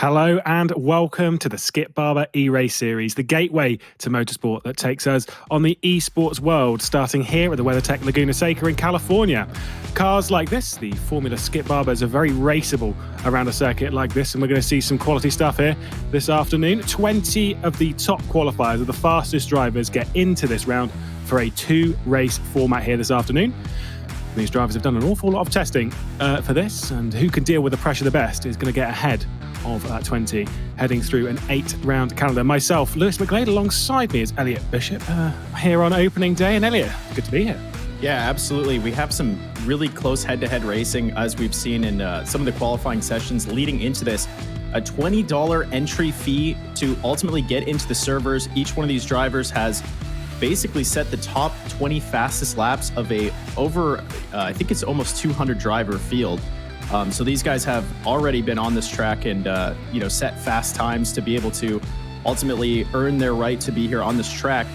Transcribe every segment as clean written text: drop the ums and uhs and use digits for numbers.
Hello and welcome to the Skip Barber eRace series, the gateway to motorsport that takes us on the esports world, starting here at the WeatherTech Laguna Seca in California. Cars like this, the Formula Skip Barbers, are very raceable around a circuit like this, and we're going to see some quality stuff here this afternoon. 20 of the top qualifiers of the fastest drivers get into this round for a two-race format here this afternoon. These drivers have done an awful lot of testing for this, and who can deal with the pressure the best is going to get ahead of 20, heading through an 8-round calendar. Myself, Lewis McGlade, alongside me is Elliot Bishop, here on opening day. And Elliot, good to be here. Yeah, absolutely. We have some really close head-to-head racing, as we've seen in some of the qualifying sessions leading into this. A $20 entry fee to ultimately get into the servers. Each one of these drivers has basically set the top 20 fastest laps of I think it's almost 200 driver field. So these guys have already been on this track and set fast times to be able to ultimately earn their right to be here on this track,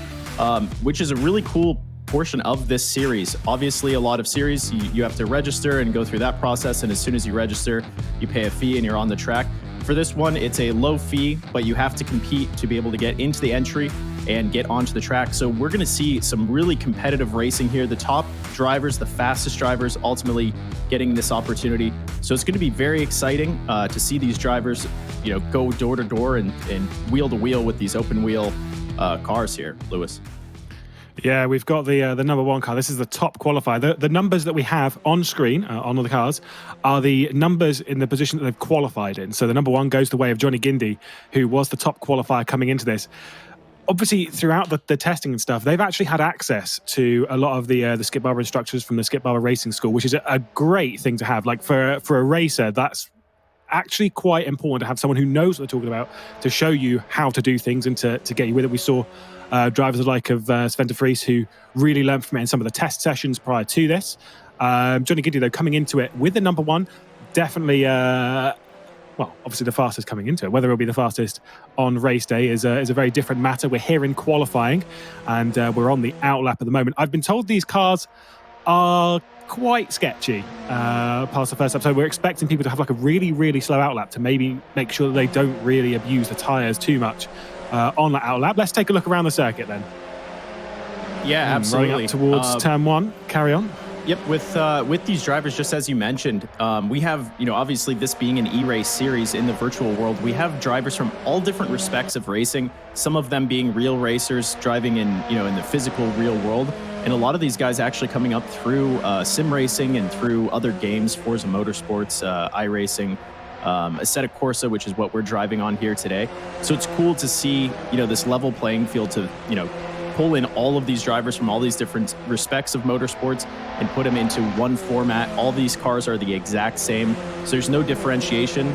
which is a really cool portion of this series. Obviously, a lot of series, you have to register and go through that process, and as soon as you register, you pay a fee and you're on the track. For this one, it's a low fee, but you have to compete to be able to get into the entry and get onto the track. So we're going to see some really competitive racing here. The top drivers, the fastest drivers, ultimately getting this opportunity. So it's going to be very exciting to see these drivers, go door to door and wheel to wheel with these open wheel cars here, Lewis. Yeah, we've got the number one car. This is the top qualifier. The numbers that we have on screen on all the cars are the numbers in the position that they've qualified in. So the number one goes the way of Johnny Guindy, who was the top qualifier coming into this. Obviously, throughout the testing and stuff, they've actually had access to a lot of the Skip Barber instructors from the Skip Barber Racing School, which is a great thing to have. Like for a racer, that's actually quite important to have someone who knows what they're talking about to show you how to do things and to get you with it. We saw drivers like of Sven de Vries who really learned from it in some of the test sessions prior to this. Johnny Guindy, though, coming into it with the number one, definitely obviously the fastest coming into it. Whether it'll be the fastest on race day is a very different matter. We're here in qualifying, and we're on the outlap at the moment. I've been told these cars are quite sketchy past the first lap, so we're expecting people to have like a really, really slow outlap to maybe make sure that they don't really abuse the tyres too much on that outlap. Let's take a look around the circuit then. Yeah, absolutely. Rolling up towards turn one. Carry on. Yep, with these drivers, just as you mentioned, we have, obviously this being an eRace series in the virtual world, we have drivers from all different respects of racing, some of them being real racers driving in the physical real world. And a lot of these guys actually coming up through sim racing and through other games, Forza Motorsports, iRacing, Seca Corsa, which is what we're driving on here today. So it's cool to see, this level playing field to, pull in all of these drivers from all these different respects of motorsports and put them into one format. All these cars are the exact same, so there's no differentiation.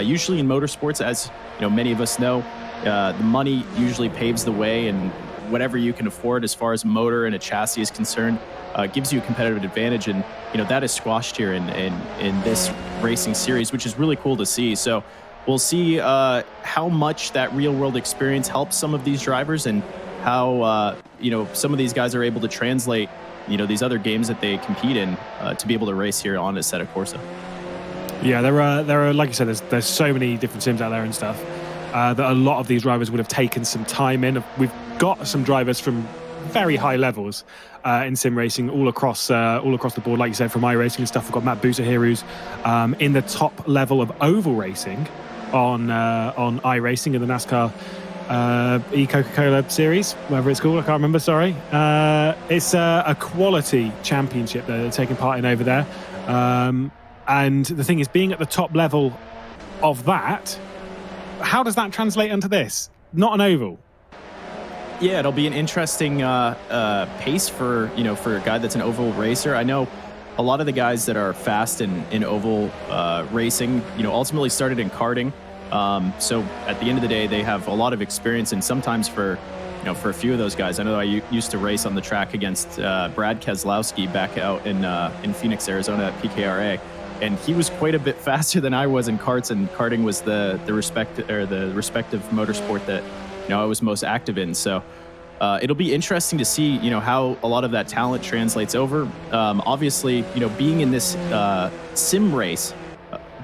Usually in motorsports, as many of us know, the money usually paves the way, and whatever you can afford as far as motor and a chassis is concerned gives you a competitive advantage, and that is squashed here in this racing series, which is really cool to see. So we'll see how much that real world experience helps some of these drivers, and how some of these guys are able to translate these other games that they compete in to be able to race here on a Seca Corsa. Yeah, there are like you said, there's so many different sims out there and stuff that a lot of these drivers would have taken some time in. We've got some drivers from very high levels in sim racing all across the board, like you said, from iRacing and stuff. We've got Matt Boozer here, who's in the top level of oval racing on iRacing in the NASCAR Coca-Cola series, whatever it's called, I can't remember, sorry. It's a quality championship that they're taking part in over there. And the thing is, being at the top level of that, how does that translate into this? Not an oval. Yeah, it'll be an interesting pace for a guy that's an oval racer. I know a lot of the guys that are fast in oval racing, ultimately started in karting. So at the end of the day, they have a lot of experience, and sometimes for a few of those guys, I know I used to race on the track against Brad Keselowski back out in Phoenix, Arizona at PKRA, and he was quite a bit faster than I was in karts, and karting was the respective motorsport that I was most active in. So it'll be interesting to see how a lot of that talent translates over. Obviously, being in this sim race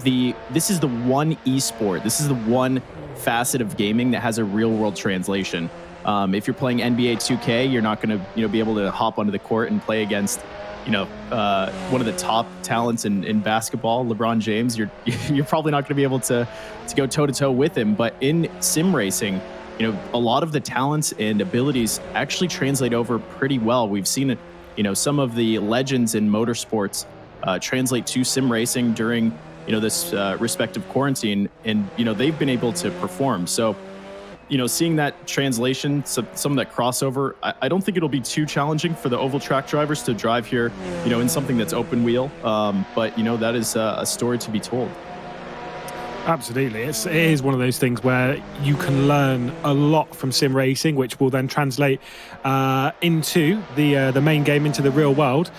this is the one esport. This is the one facet of gaming that has a real world translation. If you're playing NBA 2K, you're not going to be able to hop onto the court and play against one of the top talents in basketball, LeBron James. You're probably not going to be able to go toe to toe with him. But in sim racing, a lot of the talents and abilities actually translate over pretty well. We've seen some of the legends in motorsports translate to sim racing during this respective quarantine, and they've been able to perform. So seeing that translation, some of that crossover, I don't think it'll be too challenging for the oval track drivers to drive here in something that's open wheel, but that is a story to be told. Absolutely. It is one of those things where you can learn a lot from sim racing, which will then translate into the main game, into the real world,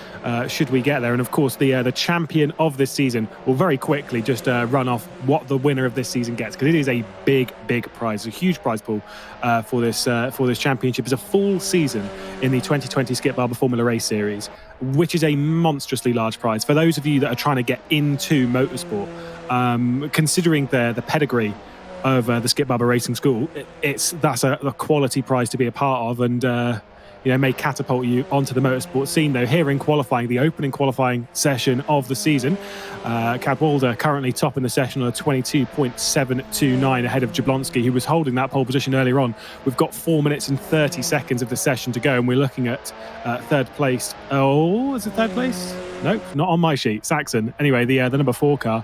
should we get there. And of course, the champion of this season will very quickly just run off what the winner of this season gets, because it is a big prize, a huge prize pool for this championship. It's a full season in the 2020 Skip Barber Formula Race Series, which is a monstrously large prize. For those of you that are trying to get into motorsport, considering the pedigree of the Skip Barber Racing School, that's a quality prize to be a part of, and may catapult you onto the motorsport scene. Though here in qualifying, the opening qualifying session of the season, Cadwalder currently top in the session on a 22.729 ahead of Jablonski, who was holding that pole position earlier on. We've got 4 minutes and 30 seconds of the session to go, and we're looking at third place. Oh, is it third place? Nope, not on my sheet. Saxon. Anyway, the number 4 car.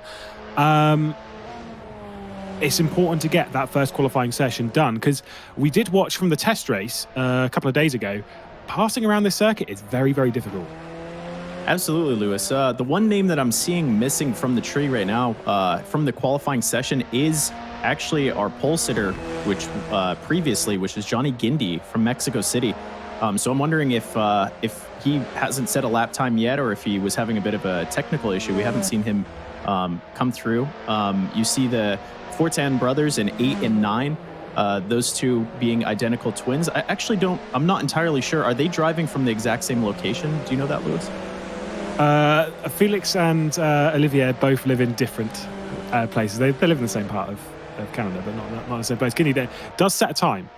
It's important to get that first qualifying session done, because we did watch from the test race a couple of days ago. Passing around this circuit is very difficult. Absolutely, Lewis. The one name that I'm seeing missing from the tree right now from the qualifying session is actually our pole sitter, which is Johnny Gindi from Mexico City. So I'm wondering if he hasn't set a lap time yet, or if he was having a bit of a technical issue. We haven't seen him come through. You see the Fortan brothers in 8 and 9, those two being identical twins. I'm not entirely sure. Are they driving from the exact same location? Do you know that, Lewis? Felix and Olivier both live in different places. They live in the same part of Canada, but not the same place. Guinea does set a time,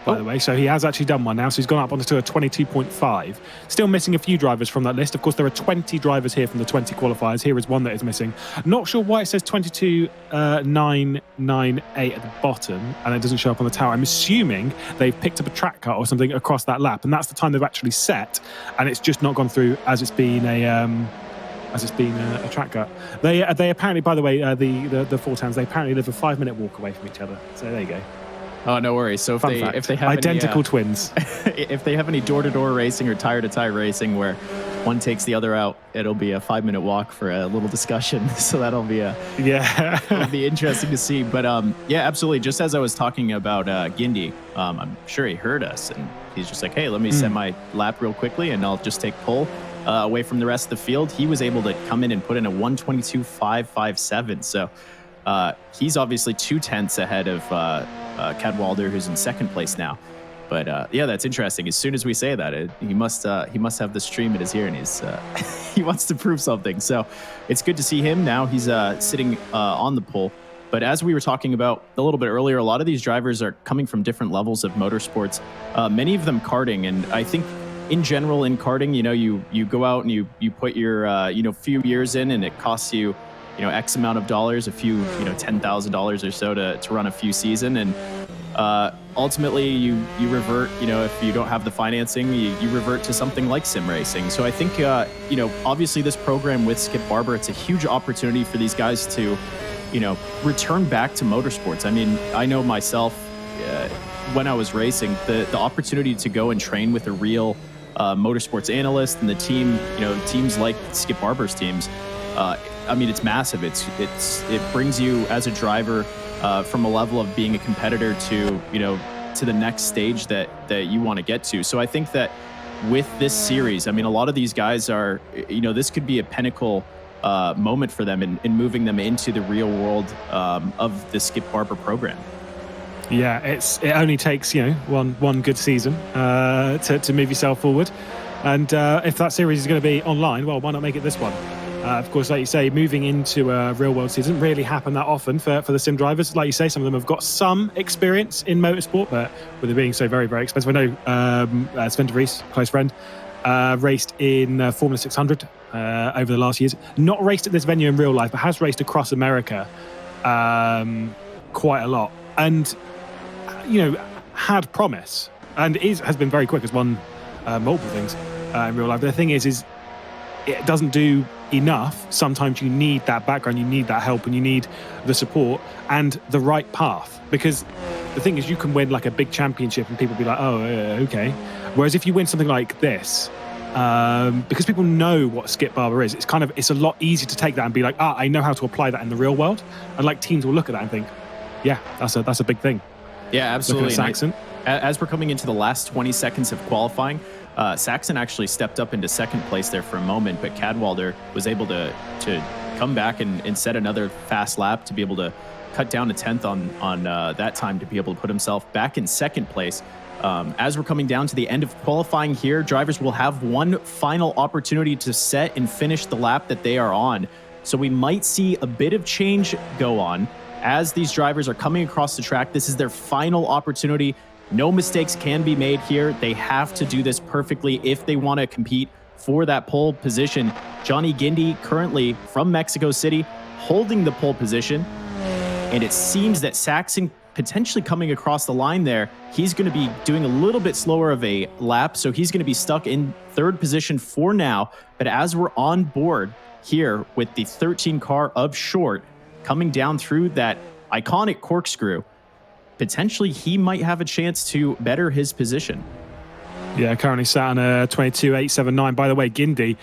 by the way, so he has actually done one now, so he's gone up onto a 22.5. Still missing a few drivers from that list. Of course, there are 20 drivers here from the 20 qualifiers. Here is one that is missing. Not sure why it says 22.998 at the bottom, and it doesn't show up on the tower. I'm assuming they've picked up a track cut or something across that lap, and that's the time they've actually set, and it's just not gone through as it's been a track cut. They apparently, by the way, the Fortans, they apparently live a 5-minute walk away from each other. So there you go. Oh, no worries. So if they have identical twins, if they have any door-to-door racing or tire-to-tire racing where one takes the other out, it'll be a 5-minute walk for a little discussion. So that'll be it'll be interesting to see. But yeah, absolutely. Just as I was talking about Gindi, I'm sure he heard us, and he's just like, hey, let me set my lap real quickly, and I'll just take pole away from the rest of the field. He was able to come in and put in a 1:22.557. So he's obviously 2/10 ahead of Cadwalder, who's in second place now. But yeah, that's interesting. As soon as we say that, he must have the stream in his ear, and he wants to prove something. So it's good to see him now. He's sitting on the pole. But as we were talking about a little bit earlier, a lot of these drivers are coming from different levels of motorsports. Many of them karting, and I think in general in karting, you go out and you put your few years in, and it costs you X amount of dollars, a few $10,000 or so to run a few season, and ultimately you revert. If you don't have the financing, you revert to something like sim racing. So I think obviously this program with Skip Barber, it's a huge opportunity for these guys to return back to motorsports. I mean, I know myself when I was racing, the opportunity to go and train with a real motorsports analyst and the team, teams like Skip Barber's teams. I mean, it's massive. It brings you as a driver from a level of being a competitor to the next stage that you want to get to. So I think that with this series, I mean, a lot of these guys are, this could be a pinnacle moment for them in moving them into the real world of the Skip Barber program. Yeah, it only takes one good season to move yourself forward, and if that series is going to be online, well, why not make it this one? Of course, like you say, moving into a real world season doesn't really happen that often for the sim drivers. Like you say, some of them have got some experience in motorsport, but with it being so very, very expensive. I know Sven de Vries, close friend, raced in Formula 600 over the last years. Not raced at this venue in real life, but has raced across America quite a lot. And, had promise and has been very quick, has won multiple things in real life. But the thing is it doesn't do enough. Sometimes you need that background, you need that help, and you need the support and the right path. Because the thing is, you can win like a big championship and people be like, oh, okay. Whereas if you win something like this, because people know what Skip Barber is, it's a lot easier to take that and be like, I know how to apply that in the real world. And like teams will look at that and think, yeah, that's a big thing. Yeah, absolutely. Saxon. As we're coming into the last 20 seconds of qualifying, Saxon actually stepped up into second place there for a moment, but Cadwalder was able to come back and set another fast lap to be able to cut down a 10th on that time to be able to put himself back in second place. As we're coming down to the end of qualifying here, drivers will have one final opportunity to set and finish the lap that they are on. So we might see a bit of change go on as these drivers are coming across the track. This is their final opportunity. No mistakes can be made here. They have to do this perfectly if they want to compete for that pole position. Johnny Guindy, currently from Mexico City, holding the pole position. And it seems that Saxon potentially coming across the line there, he's going to be doing a little bit slower of a lap. So he's going to be stuck in third position for now. But as we're on board here with the 13 car of Short coming down through that iconic corkscrew, potentially he might have a chance to better his position. Yeah, currently sat on a 22.879. By the way, Guindy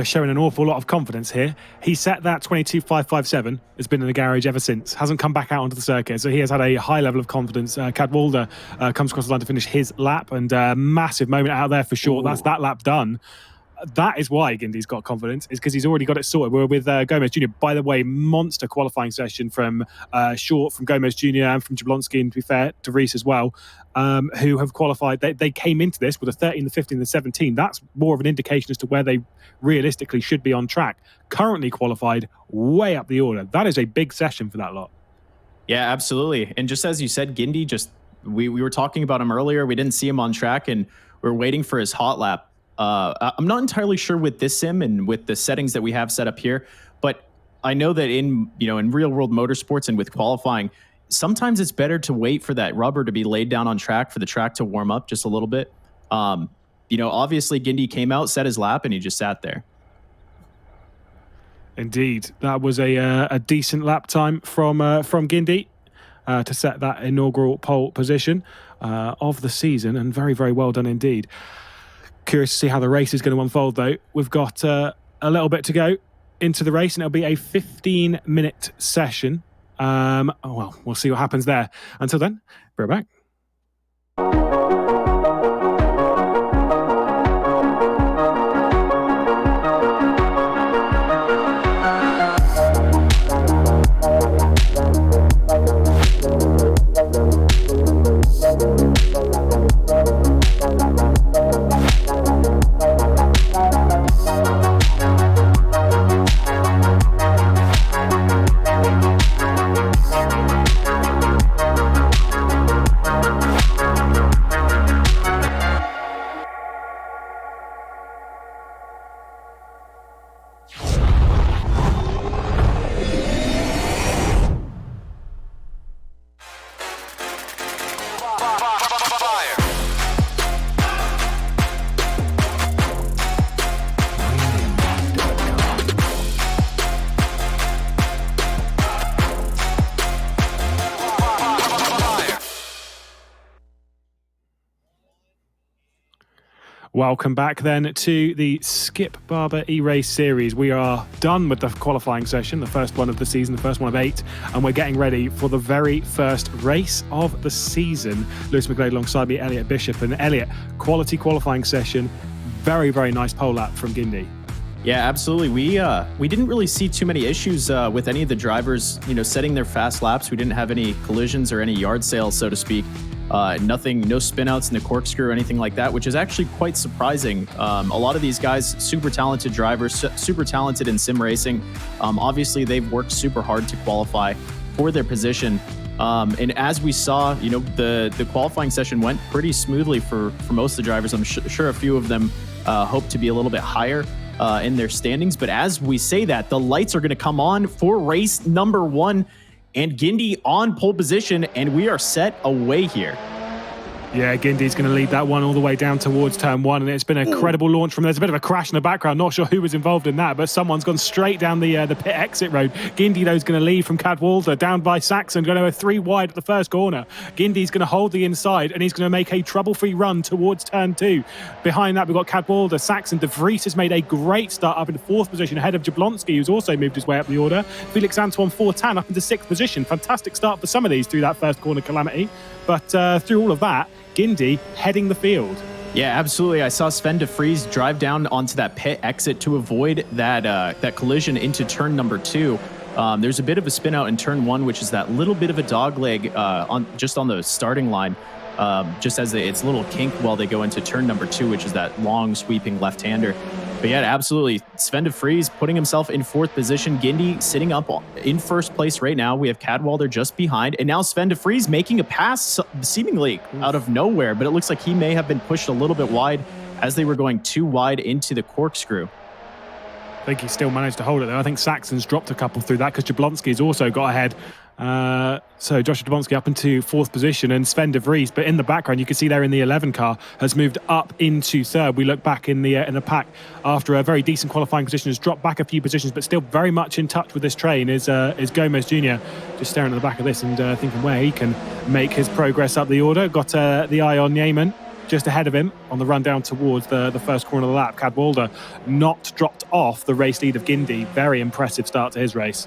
showing an awful lot of confidence here. He set that 22.557. Has been in the garage ever since. Hasn't come back out onto the circuit. So he has had a high level of confidence. Cadwalder comes across the line to finish his lap, and massive moment out there for Short. Ooh. That's that lap done. That is why Guindy's got confidence, is because he's already got it sorted. We're with Gomez Jr. By the way, monster qualifying session from Short, from Gomez Jr. and from Jablonski, and to be fair, De Vries as well, who have qualified. They came into this with a 13, the 15, the 17. That's more of an indication as to where they realistically should be on track. Currently qualified way up the order. That is a big session for that lot. Yeah, absolutely. And just as you said, Guindy, we were talking about him earlier. We didn't see him on track, and we're waiting for his hot lap. I'm not entirely sure with this sim and with the settings that we have set up here, but I know that in real world motorsports and with qualifying, sometimes it's better to wait for that rubber to be laid down on track for the track to warm up just a little bit. Obviously Guindy came out, set his lap, and he just sat there. Indeed, that was a decent lap time from Guindy to set that inaugural pole position of the season, and very, very well done indeed. Curious to see how the race is going to unfold, though. We've got a little bit to go into the race, and it'll be a 15-minute session. We'll see what happens there. Until then, we're back. Welcome back then to the Skip Barber eRace series. We are done with the qualifying session, the first one of the season, the first one of 8, and we're getting ready for the very first race of the season. Lewis McGlade alongside me, Elliot Bishop. And Elliot, quality qualifying session, very, very nice pole lap from Guindy. Yeah, absolutely. We didn't really see too many issues with any of the drivers, setting their fast laps. We didn't have any collisions or any yard sales, so to speak. Nothing, no spin outs in the corkscrew or anything like that, which is actually quite surprising. A lot of these guys, super talented drivers, super talented in sim racing. Obviously, they've worked super hard to qualify for their position. And as we saw, the qualifying session went pretty smoothly for most of the drivers. I'm sure a few of them hope to be a little bit higher in their standings. But as we say that, the lights are going to come on for race number 1, and Guindy on pole position, and we are set away here. Yeah, Guindy's going to lead that one all the way down towards turn 1, and it's been an incredible launch from there. There's a bit of a crash in the background. Not sure who was involved in that, but someone's gone straight down the pit exit road. Guindy, though, is going to lead from Cadwalder, down by Saxon, going to go 3 wide at the first corner. Guindy's going to hold the inside, and he's going to make a trouble-free run towards turn 2. Behind that, we've got Cadwalder, Saxon. De Vries has made a great start up in 4th position ahead of Jablonski, who's also moved his way up the order. Felix Antoine Fortin up into 6th position. Fantastic start for some of these through that first corner calamity. But through all of that, Guindy heading the field. Yeah, absolutely. I saw Sven de Vries drive down onto that pit exit to avoid that collision into turn number 2. There's a bit of a spin out in turn 1, which is that little bit of a dog leg on the starting line, just as it's a little kink while they go into turn number 2, which is that long sweeping left-hander. But yeah, absolutely. Sven de Vries putting himself in 4th position. Guindy sitting up in 1st place right now. We have Cadwalder just behind. And now Sven de Vries making a pass seemingly out of nowhere. But it looks like he may have been pushed a little bit wide as they were going too wide into the corkscrew. I think he still managed to hold it, though. I think Saxon's dropped a couple through that because Jablonski's also got ahead. So Joshua Jablonski up into 4th position, and Sven de Vries, but in the background you can see there in the 11 car, has moved up into 3rd. We look back in the pack after a very decent qualifying position, has dropped back a few positions, but still very much in touch with this train is Gomez Jr. Just staring at the back of this and thinking where he can make his progress up the order. Got the eye on Yeaman just ahead of him on the run down towards the first corner of the lap. Cadwalder not dropped off the race lead of Guindy. Very impressive start to his race.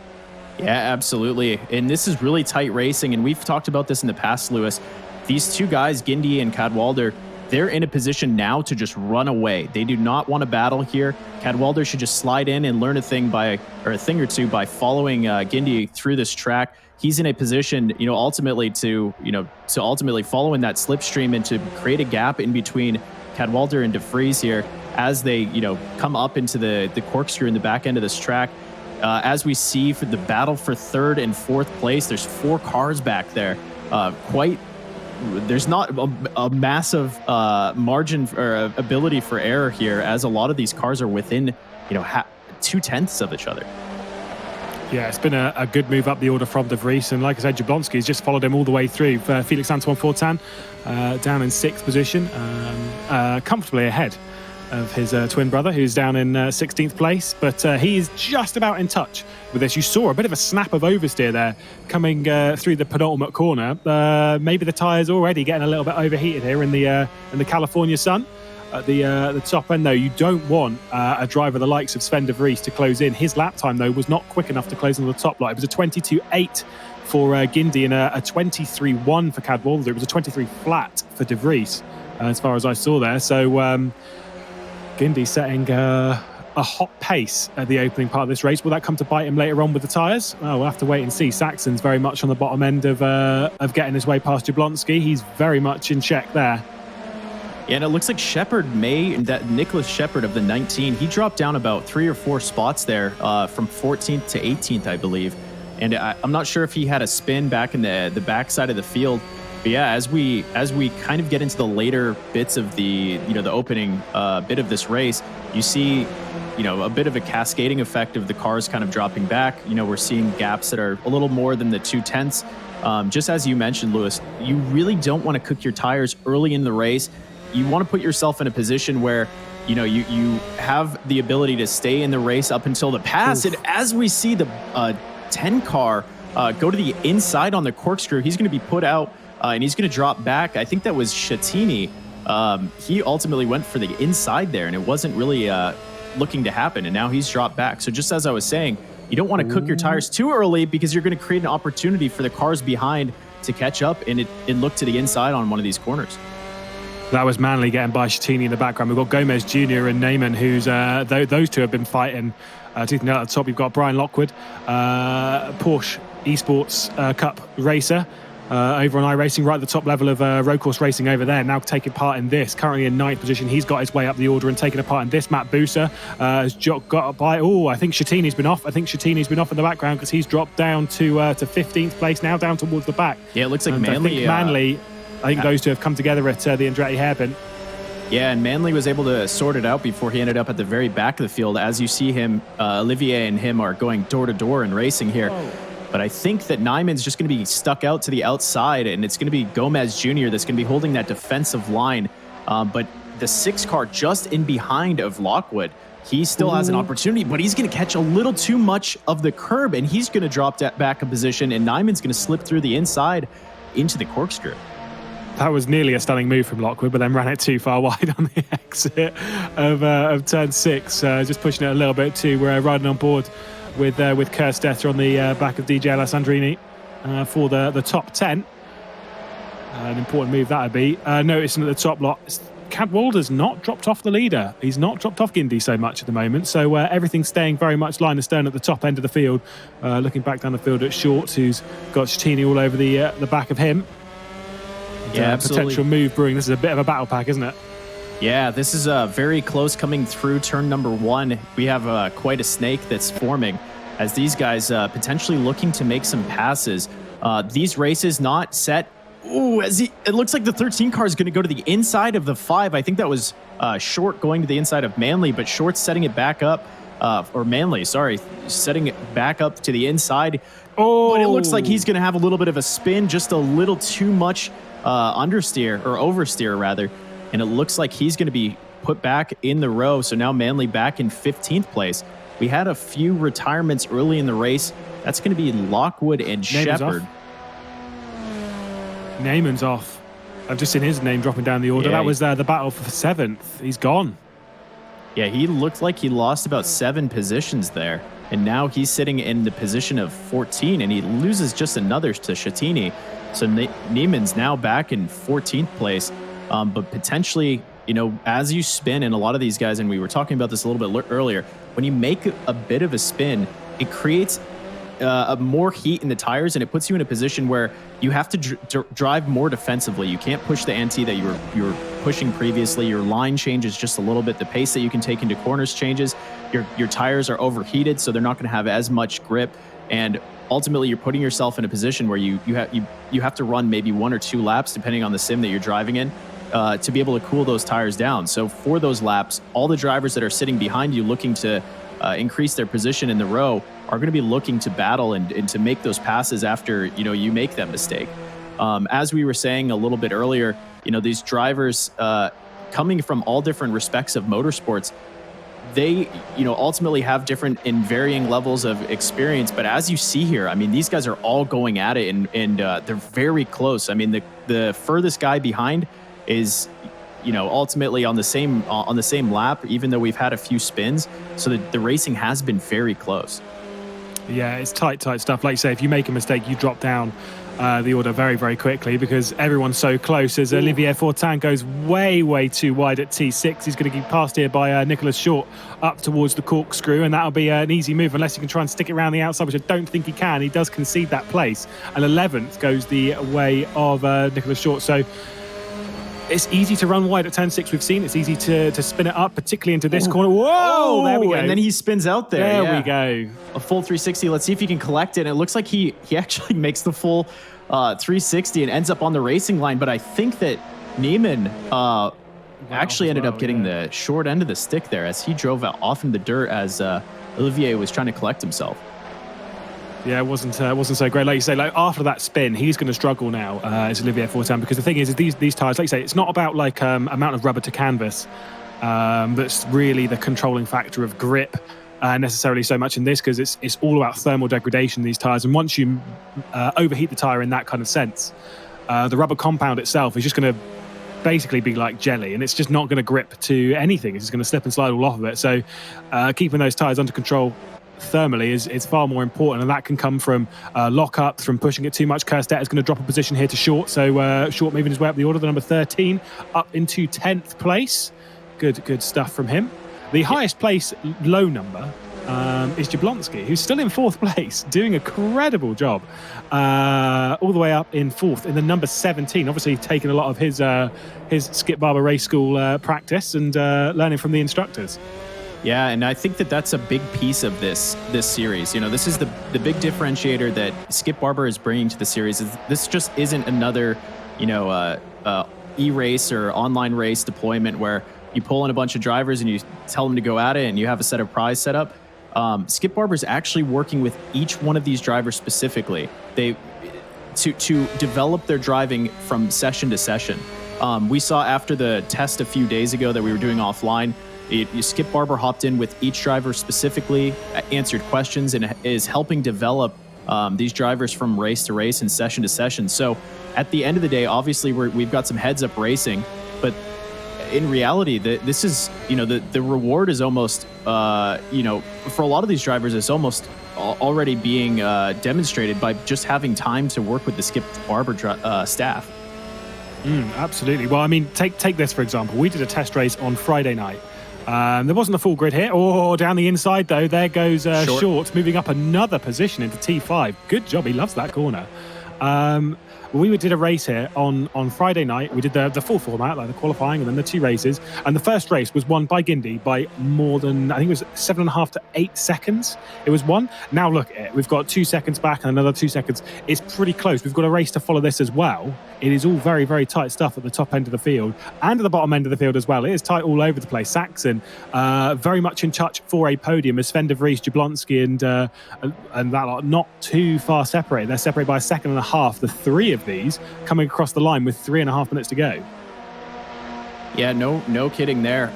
Yeah, absolutely. And this is really tight racing. And we've talked about this in the past, Lewis. These two guys, Guindy and Cadwalder, they're in a position now to just run away. They do not want to battle here. Cadwalder should just slide in and learn a thing or two by following Guindy through this track. He's in a position, ultimately to ultimately follow in that slipstream and to create a gap in between Cadwalder and de Vries here as they, come up into the corkscrew in the back end of this track. As we see for the battle for 3rd and 4th place, there's 4 cars back there. There's not a massive margin or ability for error here, as a lot of these cars are within, 2/10 of each other. Yeah, it's been a good move up the order from de Vries, and like I said, Jablonski's just followed him all the way through. Felix Antoine Fortin down in 6th position, comfortably ahead of his twin brother, who's down in 16th place, but he is just about in touch with this. You saw a bit of a snap of oversteer there coming through the penultimate corner. Maybe the tyres already getting a little bit overheated here in the California sun. At the top end, though, you don't want a driver the likes of Sven de Vries to close in. His lap time, though, was not quick enough to close on the top light. It was a 22.8 for Guindy and a 23.1 for Cadwalder. It was a 23 flat for de Vries, as far as I saw there. So Guindy setting a hot pace at the opening part of this race. Will that come to bite him later on with the tyres? Well, we'll have to wait and see. Saxon's very much on the bottom end of getting his way past Jablonski. He's very much in check there. Yeah, and it looks like Nicholas Shepard of the 19, he dropped down about 3 or 4 spots there from 14th to 18th, I believe. And I'm not sure if he had a spin back in the backside of the field. But yeah, as we kind of get into the later bits of the opening bit of this race, you see a bit of a cascading effect of the cars kind of dropping back. We're seeing gaps that are a little more than the 2/10. Just as you mentioned, Lewis, you really don't want to cook your tires early in the race. You want to put yourself in a position where you have the ability to stay in the race up until the pass. Oof. And as we see the 10 car go to the inside on the corkscrew, he's going to be put out. And he's going to drop back. I think that was Shattini. He ultimately went for the inside there, and it wasn't really looking to happen. And now he's dropped back. So just as I was saying, you don't want to cook your tires too early, because you're going to create an opportunity for the cars behind to catch up and look to the inside on one of these corners. That was Manley getting by Shattini in the background. We've got Gomez Jr. and Neyman, who's those two have been fighting. Teething out at the top, you've got Brian Lockwood, Porsche Esports Cup racer. over on iRacing, right at the top level of road course racing over there, now taking part in this. Currently in 9th position, he's got his way up the order and taking a part in this. Matt Buser has got by. Oh, I think Shattini's been off. I think Shattini's been off in the background because he's dropped down to 15th place now, down towards the back. Yeah, it looks like and Manly. I think those two have come together at the Andretti hairpin. Yeah, and Manly was able to sort it out before he ended up at the very back of the field. As you see him, Olivier and him are going door to door and racing here. Oh. But I think that Nyman's just going to be stuck out to the outside, and it's going to be Gomez Jr. that's going to be holding that defensive line. But the 6 car just in behind of Lockwood, he still has an opportunity, but he's going to catch a little too much of the curb, and he's going to drop that back a position, and Nyman's going to slip through the inside into the corkscrew. That was nearly a stunning move from Lockwood, but then ran it too far wide on the exit of turn 6, just pushing it a little bit too. We're riding on board with Kerstetter on the back of DJ Alessandrini for the top 10. An important move that would be. Noticing at the top lot, Cadwalder's not dropped off the leader. He's not dropped off Guindy so much at the moment. So everything's staying very much line astern at the top end of the field. Looking back down the field at Shorts, who's got Shattini all over the back of him. Yeah, absolutely. Potential move brewing. This is a bit of a battle pack, isn't it? Yeah, this is very close coming through turn number 1. We have quite a snake that's forming as these guys potentially looking to make some passes. These races not set. Ooh, it looks like the 13 car is going to go to the inside of the 5. I think that was Short going to the inside of Manly, but Short's setting it back up. Or Manly, sorry, setting it back up to the inside. Oh, but it looks like he's going to have a little bit of a spin, just a little too much understeer or oversteer rather. And it looks like he's going to be put back in the row. So now Manly back in 15th place. We had a few retirements early in the race. That's going to be Lockwood and Shepard. Neyman's off. I've just seen his name dropping down the order. Yeah, that was the battle for 7th. He's gone. Yeah, he looked like he lost about 7 positions there. And now he's sitting in the position of 14, and he loses just another to Shattini. So Neiman's now back in 14th place. But potentially, you know, as you spin, and a lot of these guys, and we were talking about this a little bit earlier, when you make a bit of a spin, it creates more heat in the tires, and it puts you in a position where you have to drive more defensively. You can't push the ante that you were pushing previously. Your line changes just a little bit. The pace that you can take into corners changes. Your tires are overheated, so they're not going to have as much grip. And ultimately, you're putting yourself in a position where you have to run maybe 1 or 2 laps, depending on the sim that you're driving in, to be able to cool those tires down. So for those laps, all the drivers that are sitting behind you looking to increase their position in the row are going to be looking to battle and to make those passes after, you know, you make that mistake. As we were saying a little bit earlier, you know, these drivers coming from all different respects of motorsports, they, you know, ultimately have different and varying levels of experience. But as you see here, I mean, these guys are all going at it, and they're very close. I mean, the furthest guy behind is, you know, ultimately on the same lap, even though we've had a few spins. So the racing has been very close. Yeah, it's tight stuff. Like you say, if you make a mistake, you drop down the order very, very quickly because everyone's so close. As Olivier Fortin goes way too wide at T6, he's going to get passed here by Nicholas Short up towards the corkscrew, and that'll be an easy move unless he can try and stick it around the outside, which I don't think he can. He does concede that place, and 11th goes the way of Nicholas Short. So it's easy to run wide at turn 6. We've seen it's easy to spin it up, particularly into this corner. Whoa! There we go. And then he spins out there. There we go. A full 360. Let's see if he can collect it. And it looks like he actually makes the full 360 and ends up on the racing line. But I think that Neiman actually ended up getting the short end of the stick there as he drove off in the dirt as Olivier was trying to collect himself. Yeah, it wasn't so great. Like you say, like after that spin, he's going to struggle now as Olivier Fortin, because the thing is these tires, like you say, it's not about like amount of rubber to canvas that's really the controlling factor of grip necessarily so much in this, because it's all about thermal degradation, these tires. And once you overheat the tire in that kind of sense, the rubber compound itself is just going to basically be like jelly, and it's just not going to grip to anything. It's just going to slip and slide all off of it. So keeping those tires under control thermally is far more important, and that can come from lockups, from pushing it too much. Kerstetter is going to drop a position here to Short, so Short moving his way up the order, the number 13 up into 10th place. Good stuff from him. The highest place low number is Jablonski, who's still in 4th place, doing a credible job, all the way up in 4th in the number 17. Obviously, taking a lot of his Skip Barber Race School practice and learning from the instructors. Yeah, and I think that that's a big piece of this series. You know, this is the big differentiator that Skip Barber is bringing to the series. This just isn't another, you know, eRace or online race deployment where you pull in a bunch of drivers and you tell them to go at it and you have a set of prize set up. Skip Barber is actually working with each one of these drivers specifically. To develop their driving from session to session. We saw after the test a few days ago that we were doing offline, Skip Barber hopped in with each driver specifically, answered questions, and is helping develop these drivers from race to race and session to session. So at the end of the day, obviously we've got some heads up racing, but in reality, this is, you know, the reward is almost, you know, for a lot of these drivers, is almost already being demonstrated by just having time to work with the Skip Barber staff. Absolutely. Well, I mean, take this for example. We did a test race on Friday night. There wasn't a full grid here. Oh, down the inside though, there goes Short, moving up another position into T5. Good job. He loves that corner. We did a race here on Friday night. We did the full format, like the qualifying and then the 2 races. And the first race was won by Guindy by more than, I think it was 7.5 to 8 seconds. It was won. Now look at it. We've got 2 seconds back and another 2 seconds. It's pretty close. We've got a race to follow this as well. It is all very, very tight stuff at the top end of the field and at the bottom end of the field as well. It is tight all over the place. Saxon very much in touch for a podium as Sven de Vries, Jablonski and that lot not too far separated. They're separated by 1.5 seconds. The 3 of these coming across the line with 3.5 minutes to go. Yeah, no kidding there.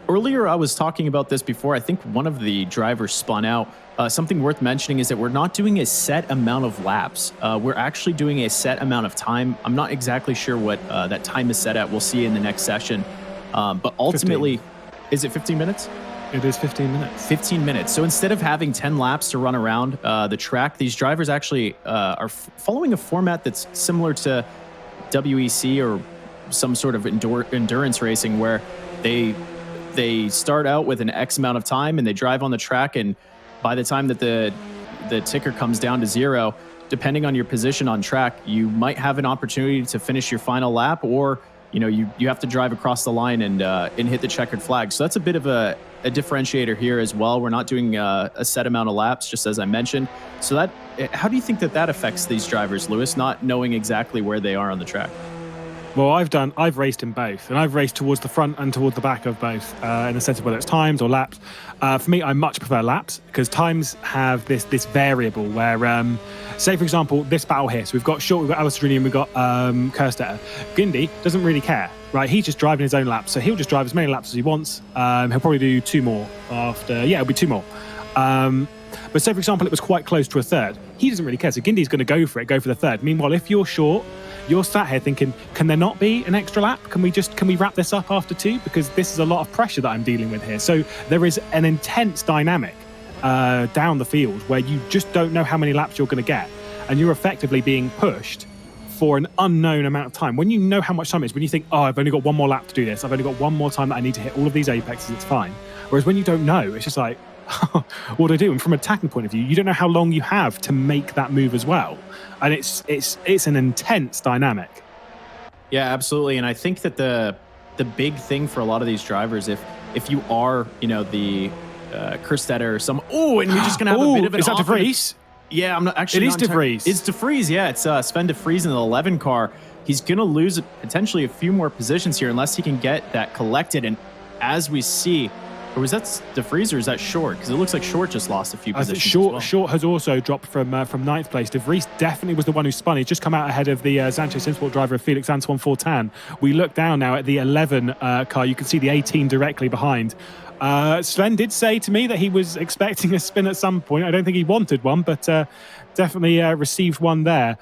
Earlier, I was talking about this before. I think one of the drivers spun out. Something worth mentioning is that we're not doing a set amount of laps. We're actually doing a set amount of time. I'm not exactly sure what that time is set at. We'll see in the next session. But ultimately, 15. Is it 15 minutes? It is 15 minutes. 15 minutes. So instead of having 10 laps to run around the track, these drivers actually are following a format that's similar to WEC or some sort of endurance racing where they start out with an X amount of time and they drive on the track, and by the time that the ticker comes down to 0, depending on your position on track, you might have an opportunity to finish your final lap, or you know you have to drive across the line and hit the checkered flag. So that's a bit of a differentiator here as well. We're not doing a set amount of laps, just as I mentioned. So how do you think that affects these drivers, Lewis, not knowing exactly where they are on the track? Well, I've raced in both, and I've raced towards the front and towards the back of both, in the sense of whether it's times or laps. For me, I much prefer laps because times have this variable where, say for example, this battle here. So we've got Short, we've got Alessandrini, and we've got Kerstetter. Guindy doesn't really care, right? He's just driving his own laps, so he'll just drive as many laps as he wants. He'll probably do 2 more after. Yeah, it'll be 2 more. But say for example, it was quite close to a third. He doesn't really care, so Guindy's going to go for the third. Meanwhile, if you're Short, you're sat here thinking, can there not be an extra lap? Can we wrap this up after 2? Because this is a lot of pressure that I'm dealing with here. So there is an intense dynamic down the field where you just don't know how many laps you're going to get. And you're effectively being pushed for an unknown amount of time. When you know how much time it is, when you think, oh, I've only got 1 more lap to do this. I've only got 1 more time that I need to hit all of these apexes, it's fine. Whereas when you don't know, it's just like, what do I do? And from a attacking point of view, you don't know how long you have to make that move as well. And it's an intense dynamic. Yeah, absolutely. And I think that the big thing for a lot of these drivers, if you are, you know, the Kerstetter or some, and we're just gonna have a bit of an. Is that de Vries? Yeah, I'm not actually. It is de Vries. It's de Vries. Yeah, it's Sven de Vries in the 11 car. He's gonna lose potentially a few more positions here unless he can get that collected. And as we see. Or was that de Vries or is that Short? Because it looks like Short just lost a few positions. Short has also dropped from 9th place. De Vries definitely was the one who spun. He's just come out ahead of the Sancho Simsport driver of Felix Antoine Fortin. We look down now at the 11 car. You can see the 18 directly behind. Sven did say to me that he was expecting a spin at some point. I don't think he wanted one, but definitely received one there.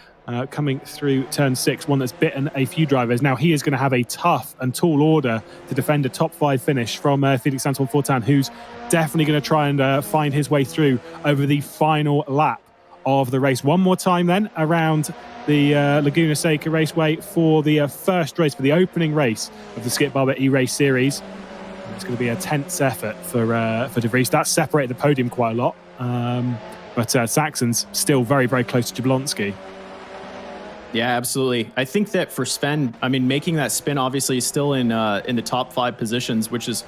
Coming through turn 6, one that's bitten a few drivers. Now he is going to have a tough and tall order to defend a top 5 finish from Felix Antoine Fortin, who's definitely going to try and find his way through over the final lap of the race. One more time then around the Laguna Seca Raceway for the first race, for the opening race of the Skip Barber eRace series. It's going to be a tense effort for De Vries. That's separated the podium quite a lot. But Saxon's still very, very close to Jablonski. Yeah, absolutely. I think that for Sven, I mean, making that spin obviously is still in the top 5 positions, which is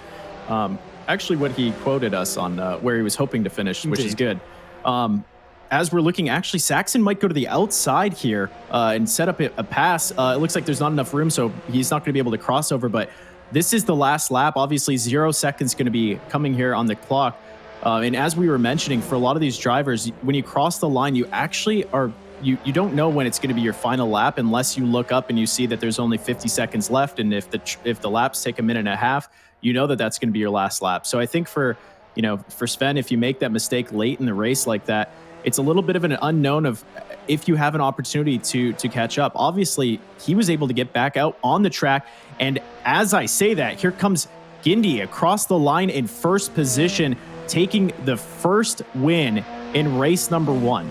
actually what he quoted us on where he was hoping to finish, which is good. As we're looking, actually, Saxon might go to the outside here and set up a pass. It looks like there's not enough room, so he's not going to be able to cross over. But this is the last lap. Obviously, 0 seconds going to be coming here on the clock. And as we were mentioning, for a lot of these drivers, when you cross the line, you actually are you don't know when it's going to be your final lap unless you look up and you see that there's only 50 seconds left. And if the laps take a minute and a half, you know that that's going to be your last lap. So I think for Sven, if you make that mistake late in the race like that, it's a little bit of an unknown of if you have an opportunity to catch up. Obviously, he was able to get back out on the track. And as I say that, here comes Gindi across the line in first position, taking the first win in race number 1.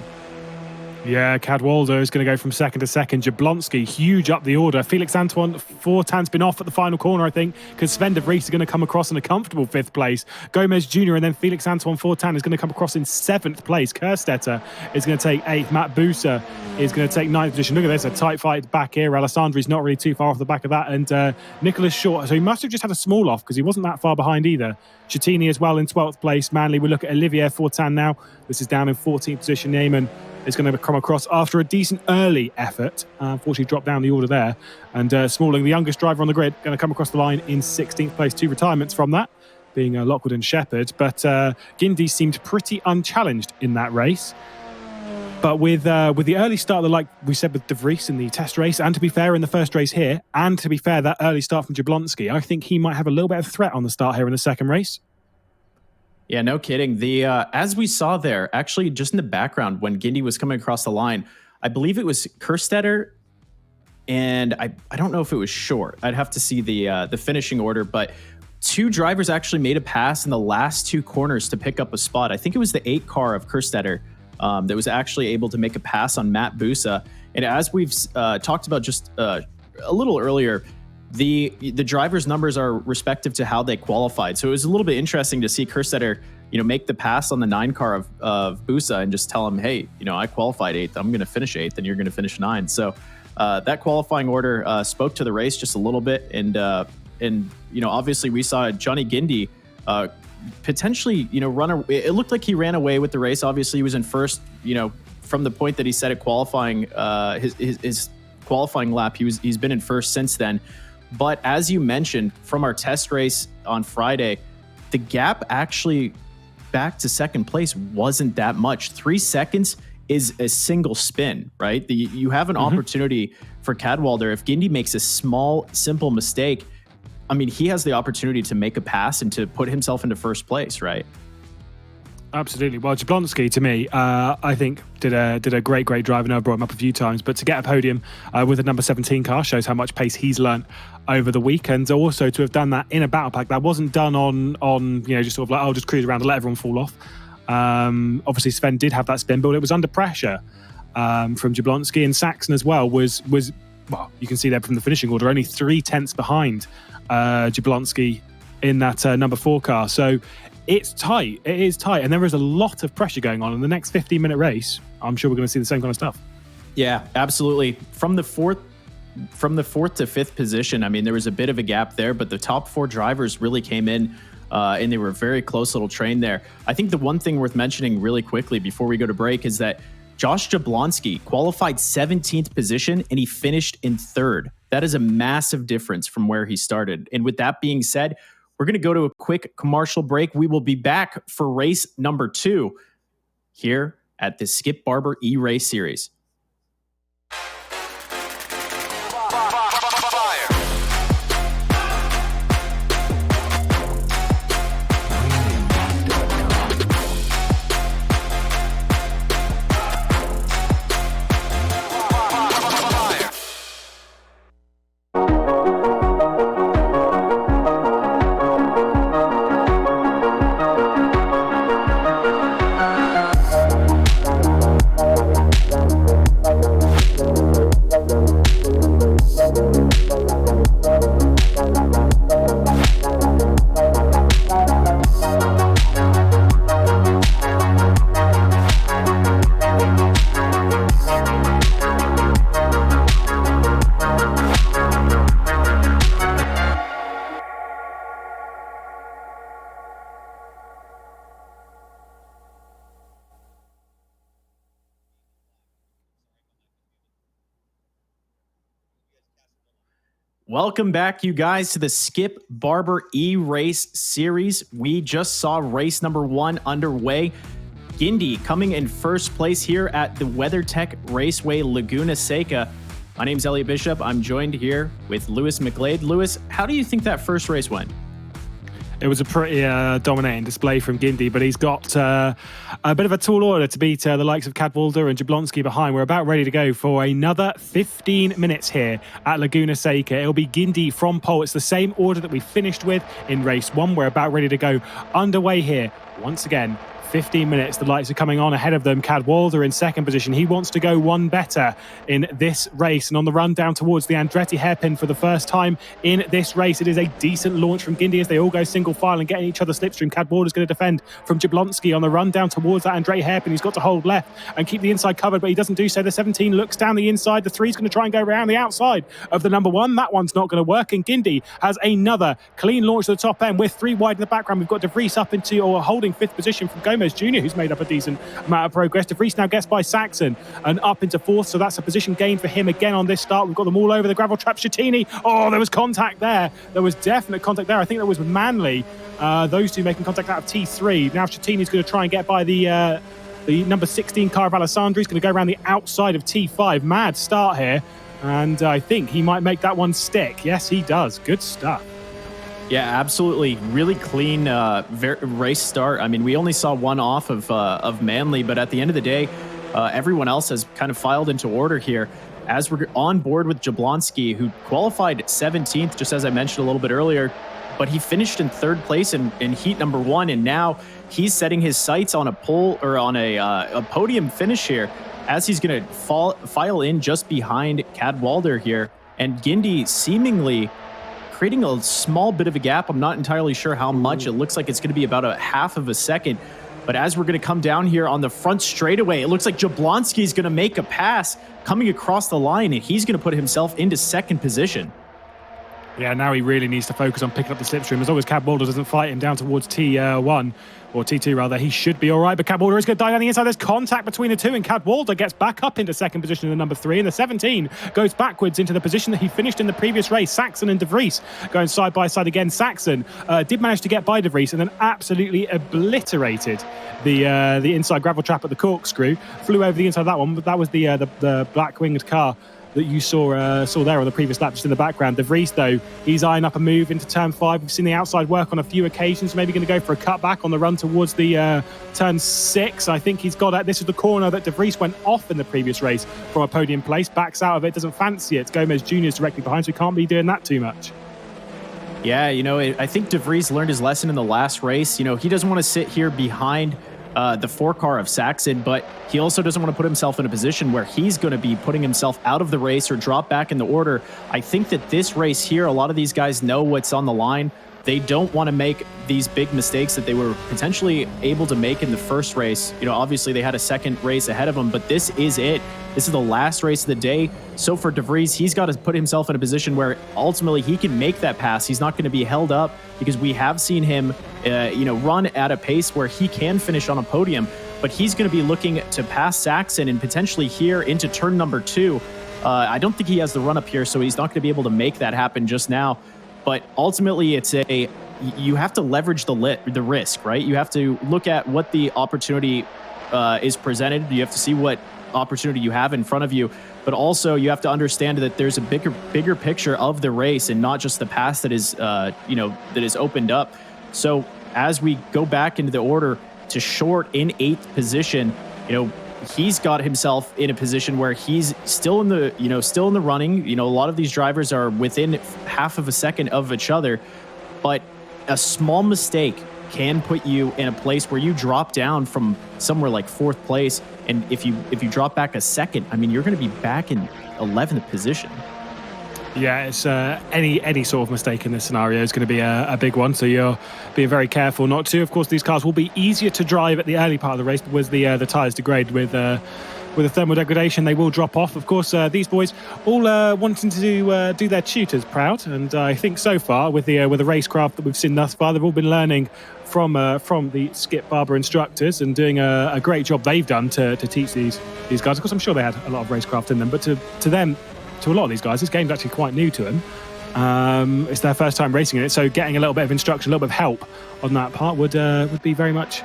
Yeah, Cadwalder is going to go from second to second. Jablonski, huge up the order. Felix Antoine Fortin's been off at the final corner, I think, because Sven de Vries is going to come across in a comfortable 5th place. Gomez Jr. and then Felix Antoine Fortin is going to come across in 7th place. Kerstetter is going to take 8th. Matt Buser is going to take 9th position. Look at this, a tight fight back here. Alessandri's not really too far off the back of that. And Nicholas Short, so he must have just had a small off because he wasn't that far behind either. Chattini as well in 12th place. Manley, we look at Olivier Fortin now. This is down in 14th position. Neyman is going to come across after a decent early effort. Unfortunately, dropped down the order there. And Smalling, the youngest driver on the grid, going to come across the line in 16th place. 2 retirements from that, being Lockwood and Shepherd. But Gindi seemed pretty unchallenged in that race. But with the early start, like we said with De Vries in the test race, and to be fair, in the first race here, and to be fair, that early start from Jablonski, I think he might have a little bit of threat on the start here in the second race. Yeah, no kidding. The as we saw there, actually, just in the background when Gindi was coming across the line, I believe it was Kerstetter, and I don't know if it was Short. I'd have to see the finishing order, but 2 drivers actually made a pass in the last 2 corners to pick up a spot. I think it was the 8 car of Kerstetter that was actually able to make a pass on Matt Busa. And as we've talked about just a little earlier, the drivers' numbers are respective to how they qualified. So it was a little bit interesting to see Kerstetter, make the pass on the 9 car of Busa and just tell him, hey, I qualified 8th. I'm going to finish 8th, and you're going to finish 9th. So that qualifying order spoke to the race just a little bit. And obviously we saw Johnny Gindi potentially, it looked like he ran away with the race. Obviously he was in first, from the point that he set at qualifying, his qualifying lap, he's been in first since then. But as you mentioned, from our test race on Friday, the gap actually back to second place wasn't that much. 3 seconds is a single spin, right? You have an opportunity for Cadwalder. If Gindi makes a small, simple mistake, I mean, he has the opportunity to make a pass and to put himself into first place, right? Absolutely. Well, Jablonski, to me, I think did a great drive. I know I brought him up a few times, but to get a podium with a number 17 car shows how much pace he's learnt over the weekend. Also, to have done that in a battle pack, that wasn't done on just sort of like, I'll just cruise around and let everyone fall off. Obviously, Sven did have that spin, but it was under pressure from Jablonski, and Saxon as well was well, you can see there from the finishing order, only 3/10 behind Jablonski in that number 4 car. So it's tight. It is tight. And there is a lot of pressure going on in the next 15-minute race. I'm sure we're going to see the same kind of stuff. Yeah, absolutely. From the fourth to 5th position, I mean, there was a bit of a gap there, but the top 4 drivers really came in and they were a very close little train there. I think the one thing worth mentioning really quickly before we go to break is that Josh Jablonski qualified 17th position and he finished in 3rd. That is a massive difference from where he started. And with that being said, we're going to go to a quick commercial break. We will be back for race number 2 here at the Skip Barber eRace Series. Welcome back, you guys, to the Skip Barber eRace series. We just saw race number 1 underway. Guindy coming in first place here at the WeatherTech Raceway Laguna Seca. My name's Elliot Bishop. I'm joined here with Lewis McGlade. Lewis, how do you think that first race went? It was a pretty dominating display from Guindy, but he's got a bit of a tall order to beat the likes of Cadwalder and Jablonski behind. We're about ready to go for another 15 minutes here at Laguna Seca. It'll be Guindy from pole. It's the same order that we finished with in race 1. We're about ready to go underway here once again. 15 minutes, the lights are coming on ahead of them. Cadwalder in second position. He wants to go one better in this race. And on the run down towards the Andretti hairpin for the first time in this race, it is a decent launch from Guindy as they all go single file and get in each other's slipstream. Cadwalder's going to defend from Jablonski on the run down towards that Andretti hairpin. He's got to hold left and keep the inside covered, but he doesn't do so. The 17 looks down the inside. The 3's going to try and go around the outside of the number 1. That one's not going to work. And Guindy has another clean launch to the top end with 3 wide in the background. We've got De Vries up into, or holding 5th position from Gomez Jr., who's made up a decent amount of progress. De Vries now gets by Saxon and up into 4th, so that's a position gain for him again on this start. We've got them all over the gravel trap. Schettini, oh, there was contact there. There was definite contact there. I think that was Manley. Those two making contact out of T3. Now Schettini's going to try and get by the number 16 car of Alessandri. He's going to go around the outside of T5. Mad start here, and I think he might make that one stick. Yes, he does. Good stuff. Yeah, absolutely. Really clean race start. I mean, we only saw one off of Manley, but at the end of the day, everyone else has kind of filed into order here. As we're on board with Jablonski, who qualified 17th, just as I mentioned a little bit earlier, but he finished in 3rd place in heat number 1, and now he's setting his sights on a pole or on a podium finish here, as he's going to file in just behind Cadwalder here, and Guindy seemingly creating a small bit of a gap. I'm not entirely sure how much. It looks like it's going to be about a half of a second. But as we're going to come down here on the front straightaway, it looks like Jablonski is going to make a pass coming across the line, and he's going to put himself into 2nd position. Yeah, now he really needs to focus on picking up the slipstream. As long as Cadwalder doesn't fight him down towards T1, or T2 rather, he should be all right. But Cadwalder is going to die down the inside. There's contact between the two, and Cadwalder gets back up into 2nd position in the number 3, and the 17 goes backwards into the position that he finished in the previous race. Saxon and De Vries going side by side again. Saxon did manage to get by De Vries and then absolutely obliterated the inside gravel trap at the corkscrew. Flew over the inside of that one, but that was the black-winged car that you saw there on the previous lap, just in the background. De Vries, though, he's eyeing up a move into turn 5. We've seen the outside work on a few occasions. Maybe going to go for a cutback on the run towards the turn 6. I think he's got it. This is the corner that De Vries went off in the previous race from a podium place. Backs out of it, doesn't fancy it. Gomez Jr. is directly behind, so he can't be doing that too much. Yeah, I think De Vries learned his lesson in the last race. He doesn't want to sit here behind the 4 car of Saxon, but he also doesn't want to put himself in a position where he's going to be putting himself out of the race or drop back in the order. I think that this race here, a lot of these guys know what's on the line. They don't want to make these big mistakes that they were potentially able to make in the first race. Obviously they had a second race ahead of them, but this is it. This is the last race of the day. So for De Vries, he's got to put himself in a position where ultimately he can make that pass. He's not going to be held up, because we have seen him, run at a pace where he can finish on a podium, but he's going to be looking to pass Saxon and potentially here into turn number 2. I don't think he has the run up here, so he's not going to be able to make that happen just now. But ultimately, you have to leverage the risk, right? You have to look at what the opportunity is presented. You have to see what opportunity you have in front of you, but also you have to understand that there's a bigger picture of the race and not just the pass that is, that is opened up. So as we go back into the order to Short in 8th position, he's got himself in a position where he's still in the running. A lot of these drivers are within half of a second of each other, but a small mistake can put you in a place where you drop down from somewhere like 4th place. And if you drop back a second, I mean, you're going to be back in 11th position. Yeah, it's any sort of mistake in this scenario is going to be a big one, so you're being very careful not to. Of course, these cars will be easier to drive at the early part of the race, but as the tyres degrade with the thermal degradation, they will drop off. Of course, these boys all wanting to do their tutors proud, and I think so far with the racecraft that we've seen thus far, they've all been learning from the Skip Barber instructors and doing a great job they've done to teach these guys. Of course, I'm sure they had a lot of racecraft in them, but to them, to a lot of these guys, this game's actually quite new to them. It's their first time racing in it, so getting a little bit of instruction, a little bit of help on that part would be very much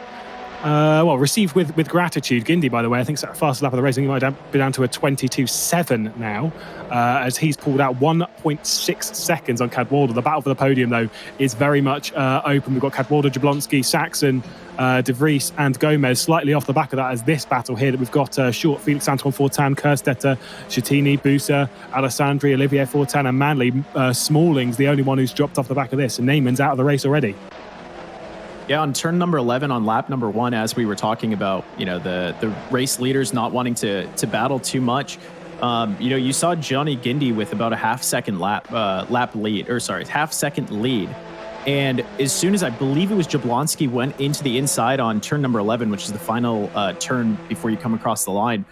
received with gratitude. Guindy, by the way, I think it's the fastest lap of the race. He might be down to a 22.7 now, as he's pulled out 1.6 seconds on Cadwallader. The battle for the podium, though, is very much open. We've got Cadwallader, Jablonski, Saxon, De Vries and Gomez slightly off the back of that as this battle here that we've got Short, Felix Antoine Fortin, Kerstetter, Schettini, Busa, Alessandri, Olivier Fortin and Manley. Smalling's the only one who's dropped off the back of this, and Neyman's out of the race already. Yeah, on turn number 11 on lap number 1, as we were talking about, the race leaders not wanting to battle too much. You saw Johnny Guindy with about a half second lead. And as soon as I believe it was Jablonski went into the inside on turn number 11, which is the final turn before you come across the line,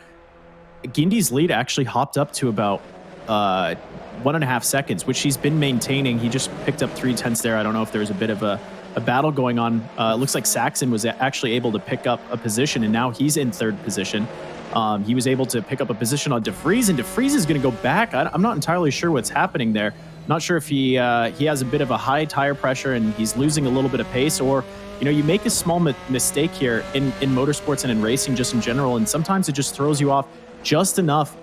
Guindy's lead actually hopped up to about 1.5 seconds, which he's been maintaining. He just picked up 0.3 there. I don't know if there's a bit of a battle going on. It looks like Saxon was actually able to pick up a position, and now he's in 3rd position. He was able to pick up a position on De Vries, and De Vries is going to go back. I'm not entirely sure what's happening there. Not sure if he has a bit of a high tire pressure and he's losing a little bit of pace, or you make a small mistake here in motorsports and in racing just in general, and sometimes it just throws you off just enough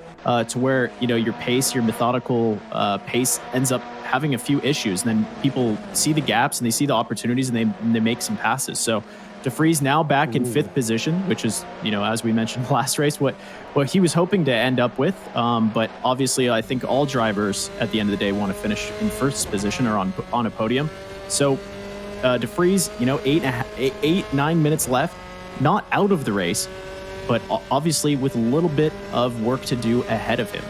to where your pace, your methodical pace ends up having a few issues, and then people see the gaps and they see the opportunities and they make some passes. So De Vries now back in 5th position, which is, as we mentioned last race, what he was hoping to end up with. But obviously, I think all drivers at the end of the day want to finish in 1st position or on a podium. So De Vries, 8-9 minutes left, not out of the race, but obviously with a little bit of work to do ahead of him.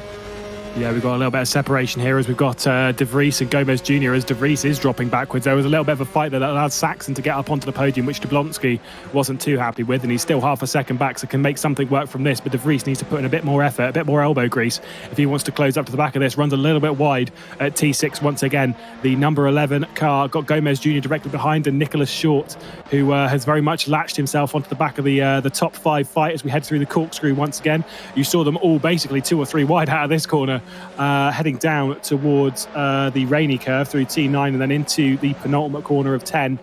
Yeah, we've got a little bit of separation here as we've got De Vries and Gomez Jr. as De Vries is dropping backwards. There was a little bit of a fight there that allowed Saxon to get up onto the podium, which Jablonski wasn't too happy with, and he's still half a second back, so can make something work from this. But De Vries needs to put in a bit more effort, a bit more elbow grease if he wants to close up to the back of this. Runs a little bit wide at T6 once again. The number 11 car got Gomez Jr. directly behind, and Nicholas Short, who has very much latched himself onto the back of the top 5 fight as we head through the corkscrew once again. You saw them all basically 2 or 3 wide out of this corner, heading down towards the rainy curve through T9 and then into the penultimate corner of 10.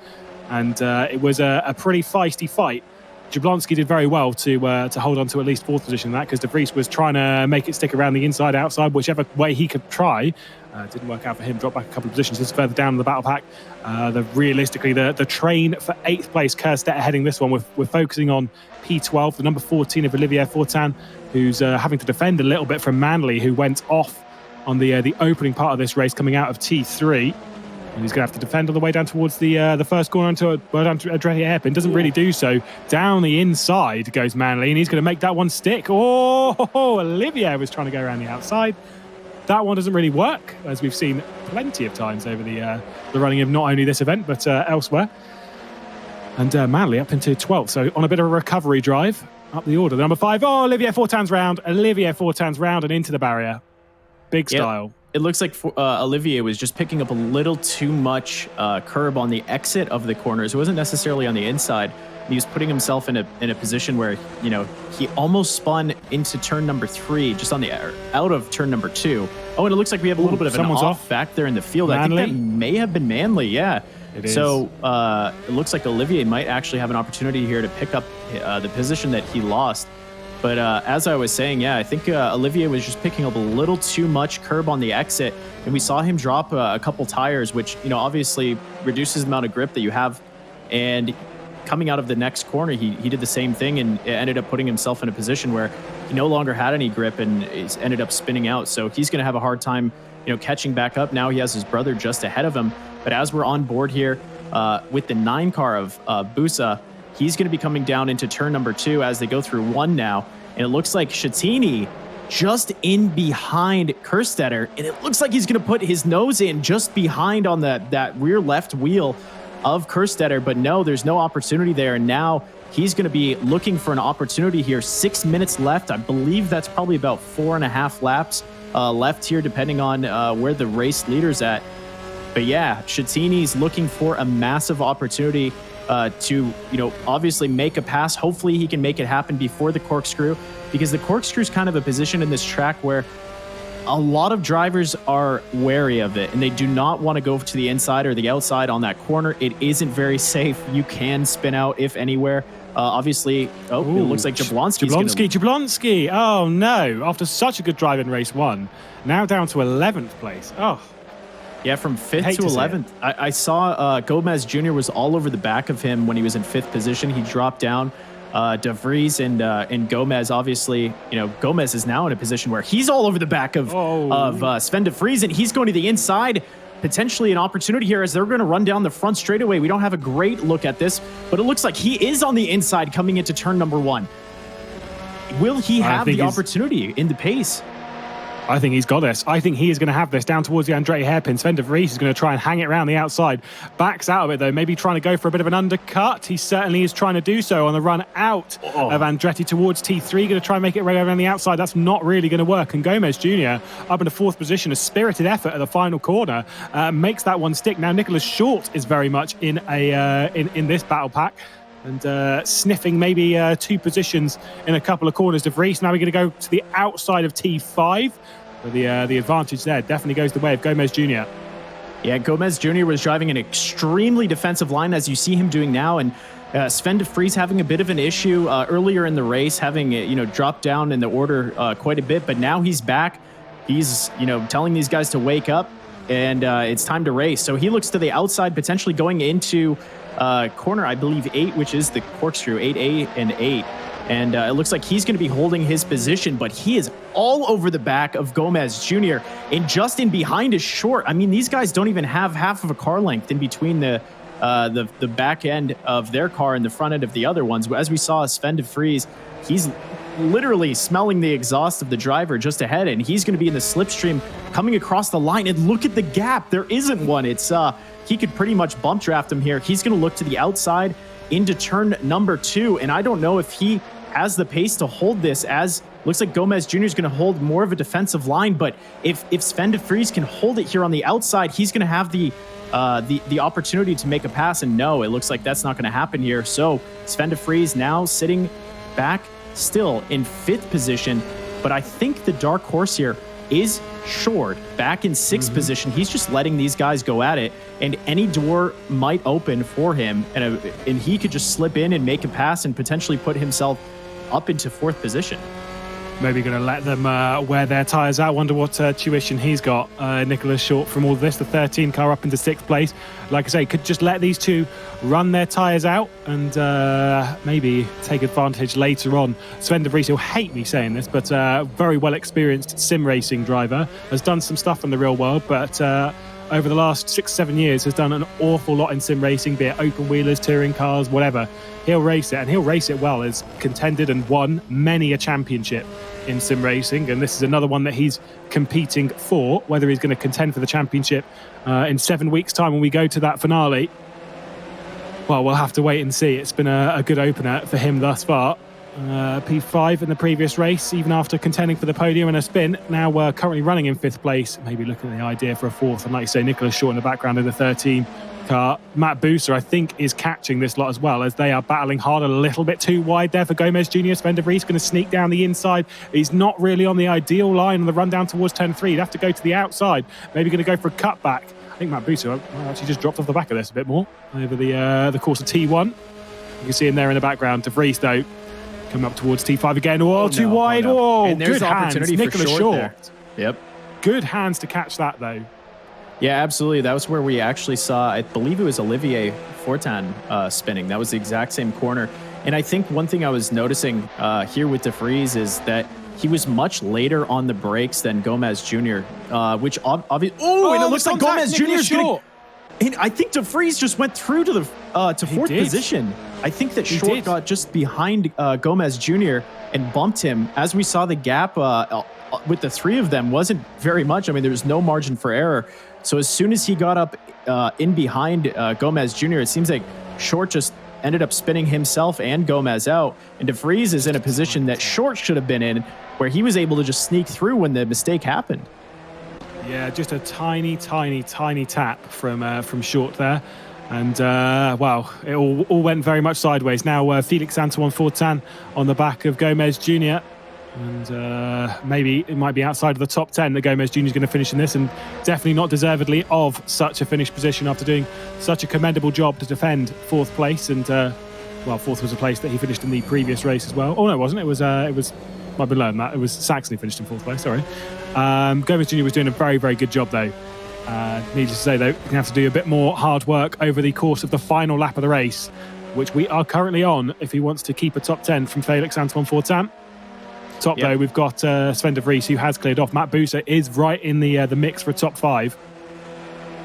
And it was a pretty feisty fight. Jablonski did very well to hold on to at least 4th position in that, because De Vries was trying to make it stick around the inside, outside, whichever way he could try. Didn't work out for him, dropped back a couple of positions just further down in the battle pack. Realistically, the train for 8th place, Kerstetter heading this one. We're focusing on P12, the number 14 of Olivier Fortin, who's having to defend a little bit from Manley, who went off on the opening part of this race coming out of T3. And he's going to have to defend on the way down towards the first corner onto a Andretti hairpin. Doesn't really do so. Down the inside goes Manley, and he's going to make that one stick. Oh, Olivier was trying to go around the outside. That one doesn't really work, as we've seen plenty of times over the running of not only this event, but elsewhere. And Manley up into 12th. So on a bit of a recovery drive up the order. The number 5, Olivier Fortin's round. Olivier Fortin's round and into the barrier. Big style. It looks like Olivier was just picking up a little too much curb on the exit of the corners. It wasn't necessarily on the inside. He was putting himself in a position where, he almost spun into turn number 3, just on the out of turn number 2. Oh, and it looks like we have a little bit of an off back there in the field. Manley? I think that may have been Manley, yeah. It is. So it looks like Olivier might actually have an opportunity here to pick up the position that he lost. But as I was saying, yeah, I think Olivier was just picking up a little too much curb on the exit, and we saw him drop a couple tires, which, obviously reduces the amount of grip that you have. And coming out of the next corner, he did the same thing and ended up putting himself in a position where he no longer had any grip and ended up spinning out. So he's going to have a hard time, catching back up. Now he has his brother just ahead of him. But as we're on board here with the 9 car of Busa, he's going to be coming down into turn number 2 as they go through 1 now. And it looks like Schettini just in behind Kerstetter. And it looks like he's going to put his nose in just behind on that rear left wheel of Kerstetter. But no, there's no opportunity there. And now he's going to be looking for an opportunity here. 6 minutes left. I believe that's probably about 4.5 laps left here, depending on where the race leader's at. But yeah, Schettini's looking for a massive opportunity to, obviously make a pass. Hopefully he can make it happen before the corkscrew, because the corkscrew is kind of a position in this track where a lot of drivers are wary of it, and they do not want to go to the inside or the outside on that corner. It isn't very safe. You can spin out if anywhere. Obviously, it looks like Jablonski. Oh, no. After such a good drive in race 1, now down to 11th place. Oh. Yeah, from 5th to 11th. I saw Gomez Jr. was all over the back of him when he was in 5th position. He dropped down. De Vries and Gomez, obviously, Gomez is now in a position where he's all over the back of Sven De Vries, and he's going to the inside. Potentially an opportunity here as they're going to run down the front straightaway. We don't have a great look at this, but it looks like he is on the inside coming into turn number 1. Will he have the opportunity in the pace? I think he's got this. I think he is going to have this down towards the Andretti hairpin. Sven De Vries is going to try and hang it around the outside. Backs out of it, though, maybe trying to go for a bit of an undercut. He certainly is trying to do so on the run out of Andretti towards T3. Going to try and make it right around the outside. That's not really going to work. And Gomez Jr. up in the 4th position, a spirited effort at the final corner, makes that one stick. Now, Nicholas Short is very much in in this battle pack. And sniffing maybe 2 positions in a couple of corners. De Vries now we're going to go to the outside of T5. But the advantage there definitely goes the way of Gomez Jr. Yeah, Gomez Jr. was driving an extremely defensive line, as you see him doing now. And Sven De Vries having a bit of an issue earlier in the race, having dropped down in the order quite a bit. But now he's back. He's telling these guys to wake up, and it's time to race. So he looks to the outside, potentially going into corner, I believe 8, which is the corkscrew, 8A and 8. And it looks like he's going to be holding his position, but he is all over the back of Gomez Jr. and just in behind is Short. I mean, these guys don't even have half of a car length in between the back end of their car and the front end of the other ones. As we saw, Sven De Vries, he's literally smelling the exhaust of the driver just ahead, and he's going to be in the slipstream coming across the line. And look at the gap. There isn't one. It's he could pretty much bump draft him here. He's going to look to the outside into turn number 2, and I don't know if he has the pace to hold this, as looks like Gomez Jr. is going to hold more of a defensive line. But if Sven De Vries can hold it here on the outside, he's going to have the opportunity to make a pass. And no, it looks like that's not going to happen here. So Sven De Vries now sitting back still in 5th position. But I think the dark horse here is Short back in 6th position. He's just letting these guys go at it, and any door might open for him, and he could just slip in and make a pass and potentially put himself up into 4th position. Maybe going to let them wear their tyres out. Wonder what tuition he's got, Nicholas Short, from all this. The 13 car up into 6th place. Like I say, could just let these two run their tyres out and maybe take advantage later on. Sven De Vries, he'll hate me saying this, but very well experienced sim racing driver. Has done some stuff in the real world, but over the last 6-7 years has done an awful lot in sim racing, be it open wheelers, touring cars, whatever. He'll race it, and he'll race it well. Has contended and won many a championship in sim racing, and this is another one that he's competing for. Whether he's going to contend for the championship in 7 weeks' time when we go to that finale, well, we'll have to wait and see. It's been a good opener for him thus far. P5 in the previous race, even after contending for the podium and a spin. Now we're currently running in 5th place, maybe looking at the idea for a 4th. And like you say, Nicholas Short in the background in the 13 car. Matt Booser, I think, is catching this lot as well, as they are battling hard. A little bit too wide there for Gomez Jr. Sven De Vries going to sneak down the inside. He's not really on the ideal line on the run down towards turn 3. He'd have to go to the outside. Maybe going to go for a cutback. I think Matt Booser actually just dropped off the back of this a bit more over the course of T1. You can see him there in the background. De Vries, though, coming up towards T5 again. Too wide. And there's good opportunity hands. for Nicholas Short there. Yep. Good hands to catch that, though. Yeah, absolutely. That was where we actually saw, I believe it was Olivier Fortin spinning. That was the exact same corner. And I think one thing I was noticing here with De Vries is that he was much later on the brakes than Gomez Jr., which obviously... and it looks like Gomez Jr. is going to... And I think De Vries just went through to the to 4th position. I think that Short got just behind Gomez Jr. and bumped him. As we saw, the gap with the 3 of them wasn't very much. I mean, there was no margin for error. So as soon as he got up in behind Gomez Jr., it seems like Short just ended up spinning himself and Gomez out. And De Vries is in a position that Short should have been in, where he was able to just sneak through when the mistake happened. Yeah, just a tiny tap from Short there. And, wow, it all went very much sideways. Now, Felix Antoine Fortin on the back of Gomez Jr. And maybe it might be outside of the top 10 that Gomez Jr. is going to finish in this, and definitely not deservedly of such a finished position after doing such a commendable job to defend 4th place. And well, 4th was a place that he finished in the previous race as well. Oh no, it wasn't. It was I've been learning that. It was Saxon who finished in 4th place, sorry. Gomez Jr. was doing a very, very good job though. Needless to say though, he's going to have to do a bit more hard work over the course of the final lap of the race, which we are currently on, if he wants to keep a top 10 from Felix Antoine Fortin. Top though, we've got Sven de Vries, who has cleared off. Matt Buser is right in the mix for a top 5.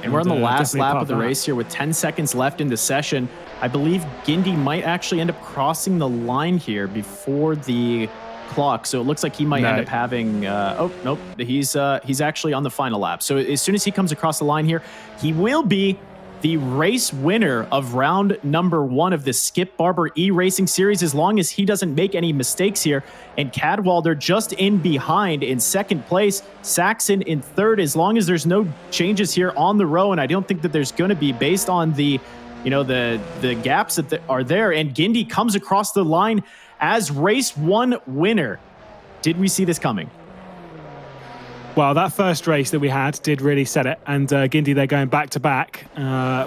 And we're on the last lap of the race here with 10 seconds left in the session. I believe Gindi might actually end up crossing the line here before the clock. So it looks like he might end up having, oh, nope, he's actually on the final lap. So as soon as he comes across the line here, he will be the race winner of round number 1 of the Skip Barber eRacing series, as long as he doesn't make any mistakes here. And Cadwalder just in behind in 2nd place, Saxon in 3rd, as long as there's no changes here on the row. And I don't think that there's going to be, based on the, the gaps that are there. And Gindi comes across the line as race 1 winner. Did we see this coming? Well, that first race that we had did really set it, and Gindi, they're going back to back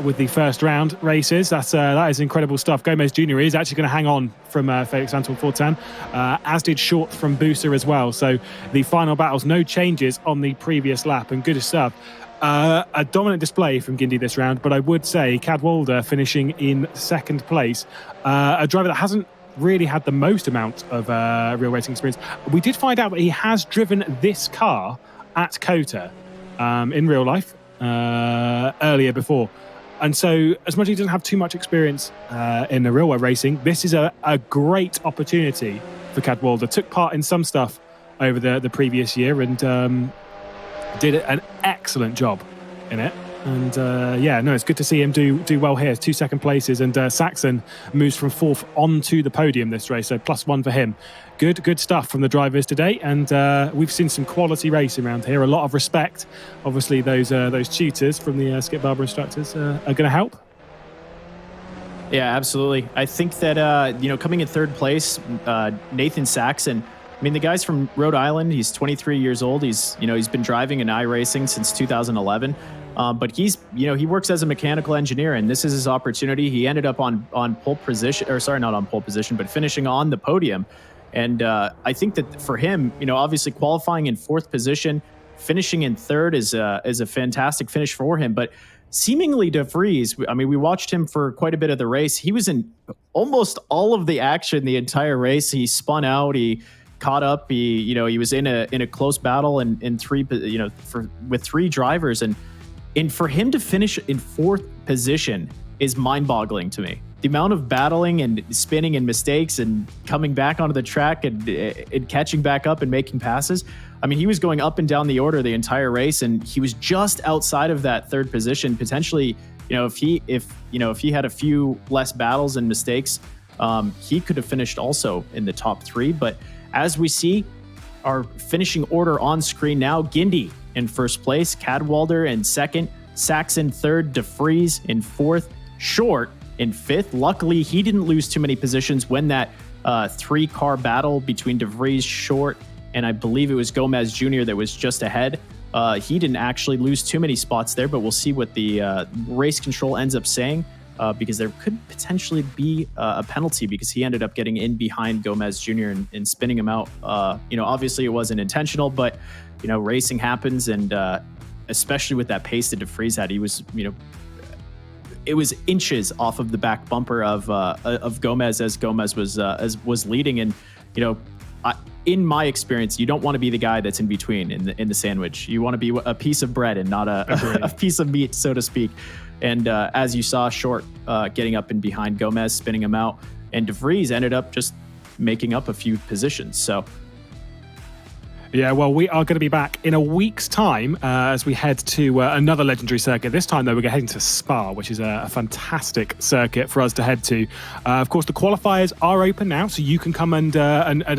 with the first round races. That is incredible stuff. Gomez Jr. is actually going to hang on from Felix Antoine Fortin, as did Short from Buser as well. So the final battles, no changes on the previous lap, and good stuff. A dominant display from Gindi this round, but I would say Cadwalder finishing in 2nd place. A driver that hasn't really had the most amount of real racing experience. We did find out that he has driven this car at COTA in real life earlier before. And so as much as he doesn't have too much experience in the real world racing, this is a great opportunity for Cadwalder. Took part in some stuff over the previous year and did an excellent job in it. And it's good to see him do well here. 2 second places, and Saxon moves from 4th onto the podium this race, so +1 for him. Good stuff from the drivers today, and we've seen some quality racing around here. A lot of respect. Obviously, those tutors from the Skip Barber instructors are going to help. Yeah, absolutely. I think that coming in 3rd place, Nathan Saxon. I mean, the guy's from Rhode Island. He's 23 years old. He's been driving in iRacing since 2011. But he works as a mechanical engineer, and this is his opportunity. He ended up on pole position, or sorry, not on pole position, but finishing on the podium. And I think that for him, obviously qualifying in 4th position, finishing in 3rd is a fantastic finish for him. But seemingly de Vries, I mean, we watched him for quite a bit of the race. He was in almost all of the action the entire race. He spun out, he caught up, he was in a close battle and in 3, with 3 drivers. And for him to finish in 4th position is mind-boggling to me. The amount of battling and spinning and mistakes and coming back onto the track and catching back up and making passes. I mean, he was going up and down the order the entire race, and he was just outside of that 3rd position. Potentially, if he had a few less battles and mistakes, he could have finished also in the top 3. But as we see, our finishing order on screen now: Gindi in 1st place, Cadwalder in 2nd, Saxon 3rd, de Vries in 4th, Short in 5th. Luckily, he didn't lose too many positions when that 3-car battle between de Vries, Short, and I believe it was Gomez Jr. that was just ahead. He didn't actually lose too many spots there, but we'll see what the race control ends up saying, because there could potentially be a penalty because he ended up getting in behind Gomez Jr. and spinning him out. Obviously it wasn't intentional, but racing happens, and especially with that pace that de Vries had, he was, it was inches off of the back bumper of Gomez as Gomez was leading. And in my experience, you don't want to be the guy that's in between in the sandwich. You want to be a piece of bread and not a piece of meat, so to speak. And as you saw, Short getting up and behind Gomez, spinning him out, and de Vries ended up just making up a few positions. So. Yeah, well, we are going to be back in a week's time as we head to another legendary circuit. This time, though, we're heading to Spa, which is a fantastic circuit for us to head to. Of course, the qualifiers are open now, so you can come and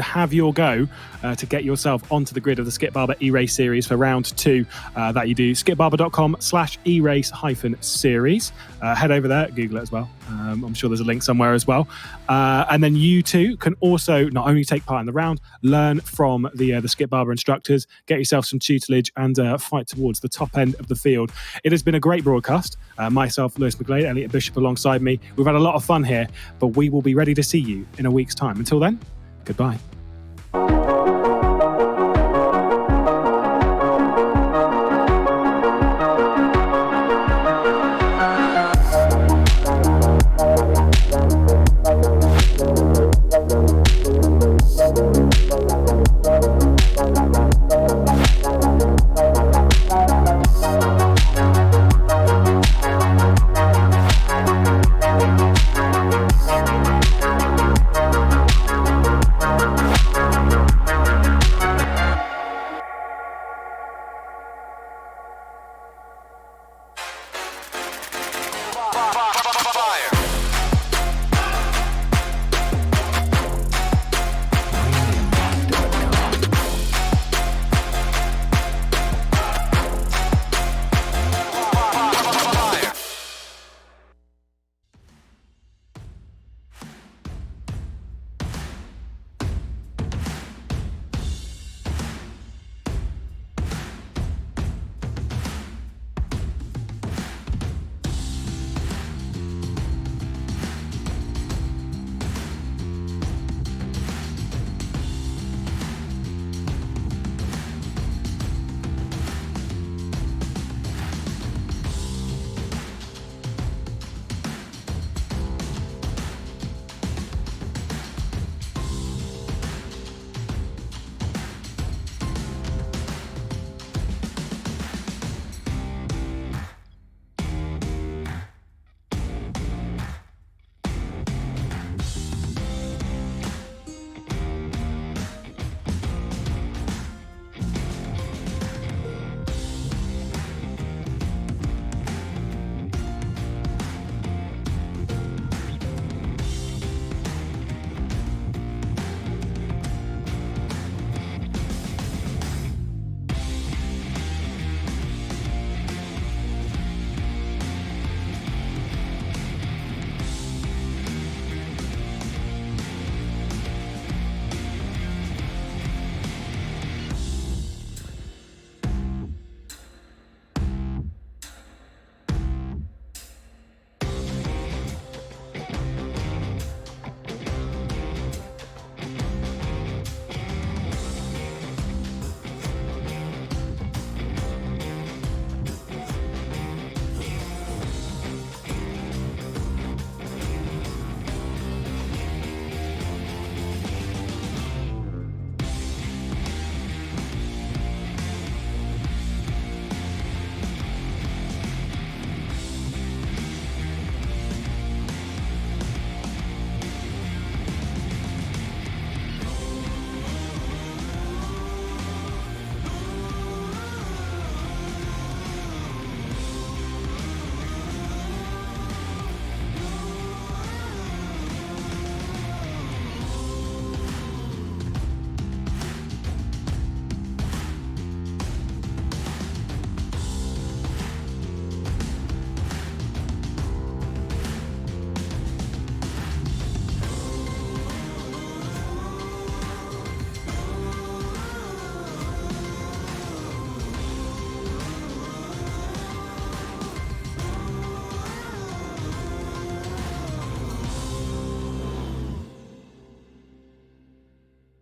have your go to get yourself onto the grid of the Skip Barber eRace series for round 2. That you do skipbarber.com/eRace-series. Head over there, Google it as well. I'm sure there's a link somewhere as well. And then you too can also not only take part in the round, learn from the Skip Barber instructors, get yourself some tutelage, and fight towards the top end of the field. It has been a great broadcast. Myself, Lewis McGlade, Elliot Bishop alongside me. We've had a lot of fun here, but we will be ready to see you in a week's time. Until then, goodbye.